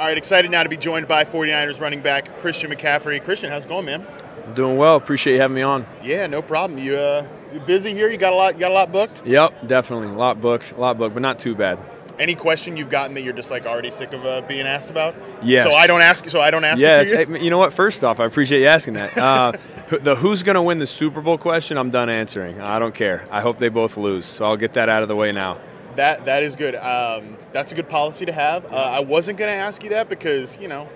right, excited now to be joined by 49ers running back Christian McCaffrey. Christian, how's it going, man? I'm doing well. Appreciate you having me on. Yeah, no problem. You busy here? You got a lot booked? Yep, definitely. A lot booked, but not too bad. Any question you've gotten that you're just like already sick of being asked about? Yes. So I don't ask. Yeah, it to you? you know what? First off, I appreciate you asking that. The who's going to win the Super Bowl question, I'm done answering. I don't care. I hope they both lose, so I'll get that out of the way now. That is good. That's a good policy to have. I wasn't going to ask you that because, you know,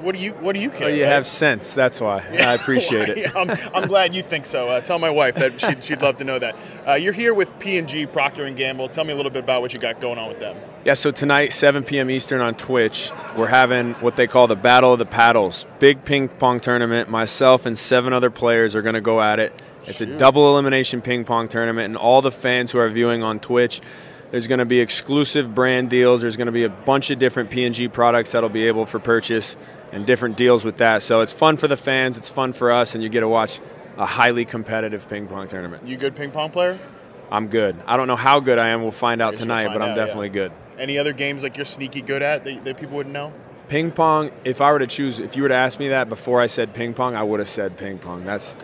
what do you care? Oh, you right? have sense. That's why. I appreciate it. I'm glad you think so. Tell my wife that she'd love to know that. You're here with P&G, Procter & Gamble. Tell me a little bit about what you got going on with them. Yeah, so tonight, 7 p.m. Eastern on Twitch, we're having what they call the Battle of the Paddles. Big ping pong tournament. Myself and 7 other players are going to go at it. It's a double elimination ping pong tournament, and all the fans who are viewing on Twitch, there's going to be exclusive brand deals. There's going to be a bunch of different P&G products that'll be able for purchase and different deals with that. So it's fun for the fans. It's fun for us, and you get to watch a highly competitive ping pong tournament. You a good ping pong player? I'm good. I don't know how good I am. We'll find out tonight, but I'm definitely good. Any other games like you're sneaky good at that people wouldn't know? Ping pong, if I were to choose, if you were to ask me that before I said ping pong, I would have said ping pong. That's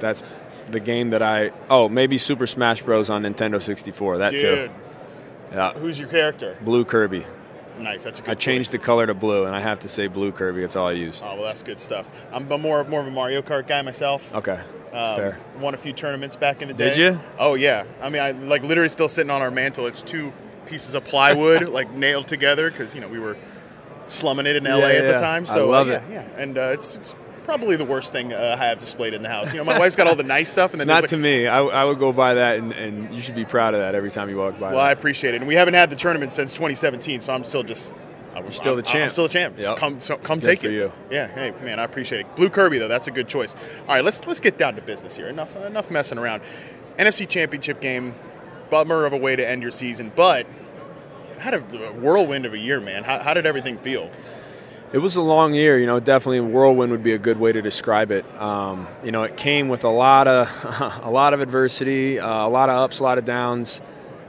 the game that maybe Super Smash Bros. On Nintendo 64. That too. Yeah. Who's your character? Blue Kirby. Nice, that's a good I changed the color to blue, and I have to say Blue Kirby. That's all I use. Oh, well, that's good stuff. I'm more of a Mario Kart guy myself. Okay, that's fair. Won a few tournaments back in the day. Did you? Oh, yeah. I mean, I like literally still sitting on our mantle. It's 2 pieces of plywood like nailed together because, you know, we were slumming it in LA at the time. So, I love it. Yeah, and it's probably the worst thing I have displayed in the house. You know, my wife's got all the nice stuff. And then Not to me. I would go by that, and you should be proud of that every time you walk by. Well, I appreciate it. And we haven't had the tournament since 2017, so I'm still just – You're still the champ. I'm still the champ. Yep. Come take it. You. Yeah, hey, man, I appreciate it. Blue Kirby, though, that's a good choice. All right, let's get down to business here. Enough messing around. NFC Championship game, bummer of a way to end your season, but had a whirlwind of a year, man. How did everything feel? It was a long year, you know. Definitely, whirlwind would be a good way to describe it. You know, it came with a lot of adversity, a lot of ups, a lot of downs,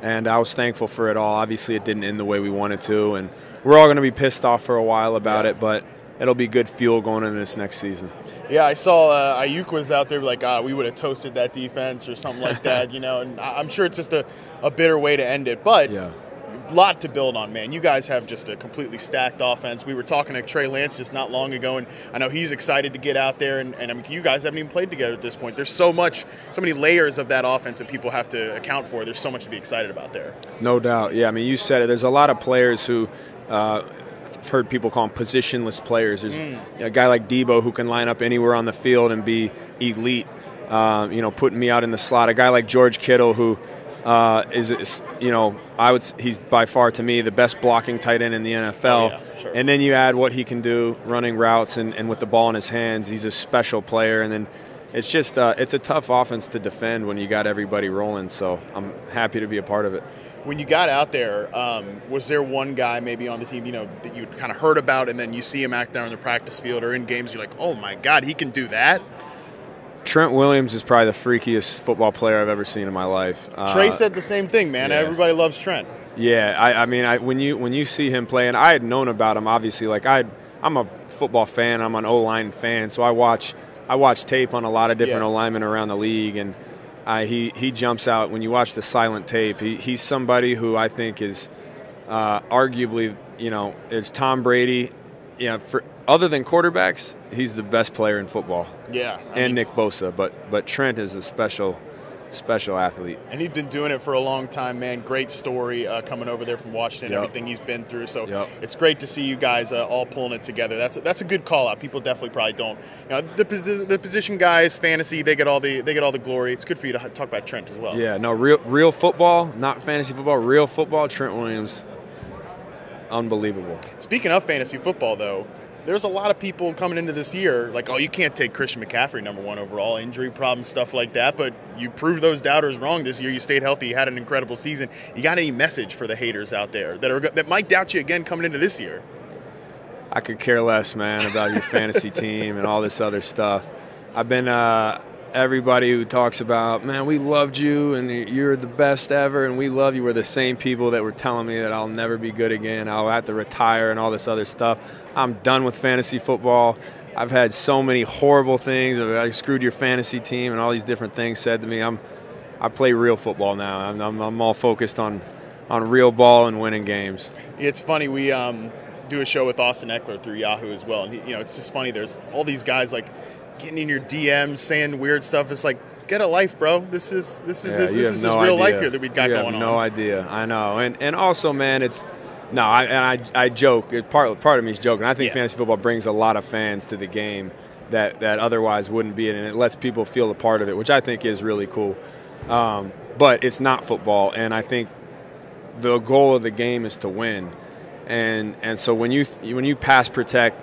and I was thankful for it all. Obviously, it didn't end the way we wanted to, and we're all going to be pissed off for a while about it, but it'll be good fuel going into this next season. Yeah, I saw Ayuk was out there like, we would have toasted that defense or something like that, you know, and I'm sure it's just a bitter way to end it, but a lot to build on, man. You guys have just a completely stacked offense. We were talking to Trey Lance just not long ago, and I know he's excited to get out there, and I mean, you guys haven't even played together at this point. There's so many layers of that offense that people have to account for. There's so much to be excited about there. No doubt. Yeah, I mean, you said it. There's a lot of players who I've heard people call them positionless players. There's a guy like Debo who can line up anywhere on the field and be elite, you know, putting me out in the slot. A guy like George Kittle who is, you know, he's by far to me the best blocking tight end in the NFL. Oh, yeah, for sure. And then you add what he can do running routes and with the ball in his hands. He's a special player. And then it's just it's a tough offense to defend when you got everybody rolling. So I'm happy to be a part of it. When you got out there, was there one guy maybe on the team, you know, that you kind of heard about, and then you see him out there on the practice field or in games, you're like, oh my God, he can do that? Trent Williams is probably the freakiest football player I've ever seen in my life. Trey said the same thing, man. Yeah. Everybody loves Trent. Yeah, I mean, when you see him play, and I had known about him, obviously. Like I'm a football fan. I'm an O-line fan, so I watch tape on a lot of different O-linemen around the league, and he jumps out when you watch the silent tape. He's somebody who I think is arguably, you know, is Tom Brady. Yeah, other than quarterbacks, he's the best player in football. Yeah, I mean, Nick Bosa, but Trent is a special athlete. And he's been doing it for a long time, man. Great story coming over there from Washington, everything he's been through. So it's great to see you guys all pulling it together. That's a good call out. People definitely probably don't. You know, the position guys, fantasy, they get all the glory. It's good for you to talk about Trent as well. Yeah, no, real football, not fantasy football. Real football. Trent Williams, unbelievable. Speaking of fantasy football, though, there's a lot of people coming into this year like, oh, you can't take Christian McCaffrey #1 overall, injury problems, stuff like that. But you proved those doubters wrong this year. You stayed healthy. You had an incredible season. You got any message for the haters out there that might doubt you again coming into this year? I could care less, man, about your fantasy team and all this other stuff. I've been everybody who talks about, man, we loved you and you're the best ever and we love you, were the same people that were telling me that I'll never be good again, I'll have to retire and all this other stuff. I'm done with fantasy football. I've had so many horrible things. I screwed your fantasy team and all these different things said to me. I play real football now. I'm all focused on real ball and winning games. It's funny, we do a show with Austin Eckler through Yahoo as well, and it's just funny. There's all these guys like getting in your DMs saying weird stuff. It's like, get a life, bro. This is real life here that we've got going on. No idea. I know, and also, man, it's no. I joke. Part of me is joking. I think fantasy football brings a lot of fans to the game that otherwise wouldn't be in, and it lets people feel a part of it, which I think is really cool. But it's not football, and I think the goal of the game is to win. And so when you pass protect,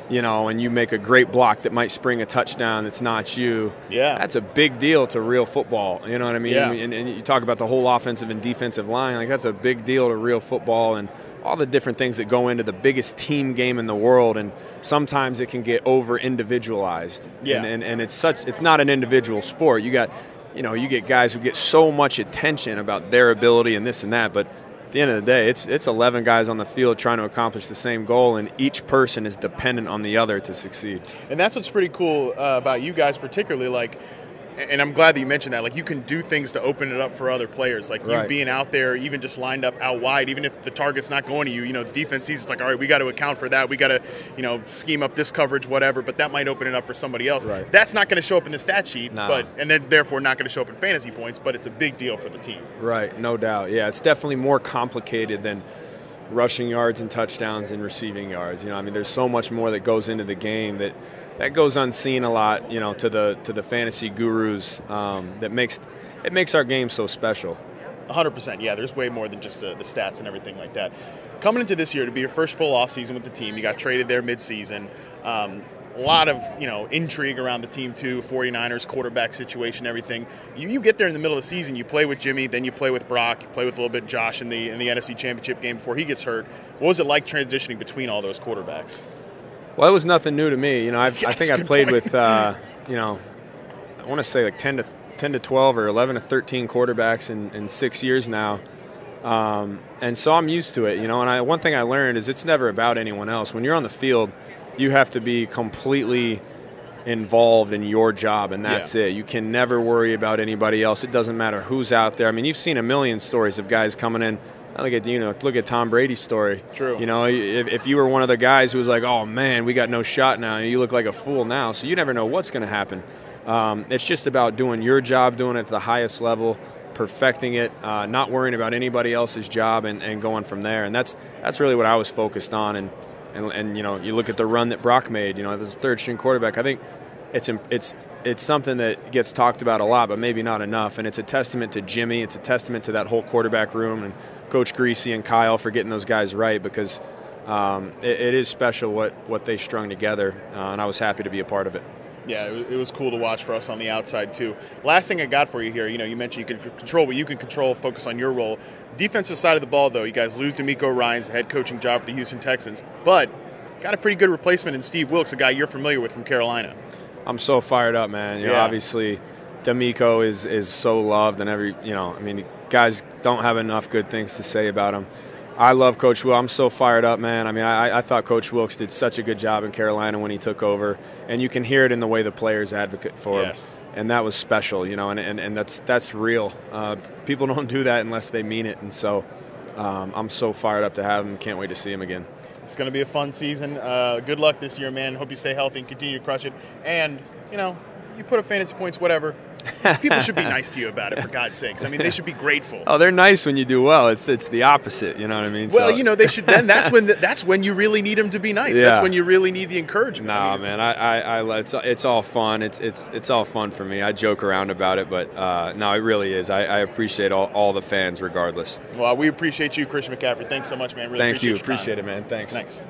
and you make a great block that might spring a touchdown that's not you, that's a big deal to real football. You know what I mean? Yeah. And you talk about the whole offensive and defensive line, like that's a big deal to real football and all the different things that go into the biggest team game in the world. And sometimes it can get over individualized. Yeah. And it's not an individual sport. You get guys who get so much attention about their ability and this and that, but at the end of the day, it's 11 guys on the field trying to accomplish the same goal, and each person is dependent on the other to succeed. And that's what's pretty cool about you guys particularly, like, and I'm glad that you mentioned that, like, you can do things to open it up for other players, like you being out there, even just lined up out wide, even if the target's not going to you, the defense sees it's like, all right, we got to account for that, we got to, scheme up this coverage, whatever, but that might open it up for somebody else. Right. That's not going to show up in the stat sheet, No. and then therefore not going to show up in fantasy points, but it's a big deal for the team. Right, no doubt. Yeah, it's definitely more complicated than rushing yards and touchdowns and receiving yards. There's so much more that goes into the game that goes unseen a lot, to the fantasy gurus. That makes our game so special. 100%. Yeah, there's way more than just the stats and everything like that. Coming into this year, to be your first full offseason with the team, you got traded there midseason. A lot of intrigue around the team too. 49ers quarterback situation, everything. You get there in the middle of the season. You play with Jimmy, then you play with Brock. You play with a little bit Josh in the NFC Championship game before he gets hurt. What was it like transitioning between all those quarterbacks? Well, it was nothing new to me. I think I've played with, I want to say like 10 to 12 or 11 to 13 quarterbacks in 6 years now. And so I'm used to it, And one thing I learned is it's never about anyone else. When you're on the field, you have to be completely involved in your job, and that's it. You can never worry about anybody else. It doesn't matter who's out there. You've seen a million stories of guys coming in. Look at Tom Brady's story. True. If you were one of the guys who was like, oh man, we got no shot now, and you look like a fool now, so you never know what's going to happen. It's just about doing your job, doing it at the highest level, perfecting it, not worrying about anybody else's job, and going from there. And that's really what I was focused on. And you look at the run that Brock made. This third string quarterback. I think it's something that gets talked about a lot, but maybe not enough. And it's a testament to Jimmy. It's a testament to that whole quarterback room and Coach Greasy and Kyle for getting those guys right, because it is special what they strung together, and I was happy to be a part of it. Yeah, it was cool to watch for us on the outside too. Last thing I got for you here, you mentioned you can control what you can control, focus on your role. Defensive side of the ball, though, you guys lose DeMeco Ryans, the head coaching job for the Houston Texans, but got a pretty good replacement in Steve Wilks, a guy you're familiar with from Carolina. I'm so fired up, man. Obviously, DeMeco is so loved, and guys don't have enough good things to say about him. I love Coach Wilks. I'm so fired up, man. I thought Coach Wilks did such a good job in Carolina when he took over, and you can hear it in the way the players advocate for him. And that was special, and that's real. People don't do that unless they mean it, and so I'm so fired up to have him. Can't wait to see him again. It's going to be a fun season. Good luck this year, man. Hope you stay healthy and continue to crush it. And, you put up fantasy points, whatever. People should be nice to you about it, for God's sakes. They should be grateful. Oh, they're nice when you do well. It's the opposite, you know what I mean? Well, they should. Then that's when you really need them to be nice. Yeah. That's when you really need the encouragement. Nah, man, it's all fun. It's all fun for me. I joke around about it, but no, it really is. I appreciate all the fans, regardless. Well, we appreciate you, Christian McCaffrey. Thanks so much, man. Really Thank you. Appreciate it, man. Thanks. Thanks.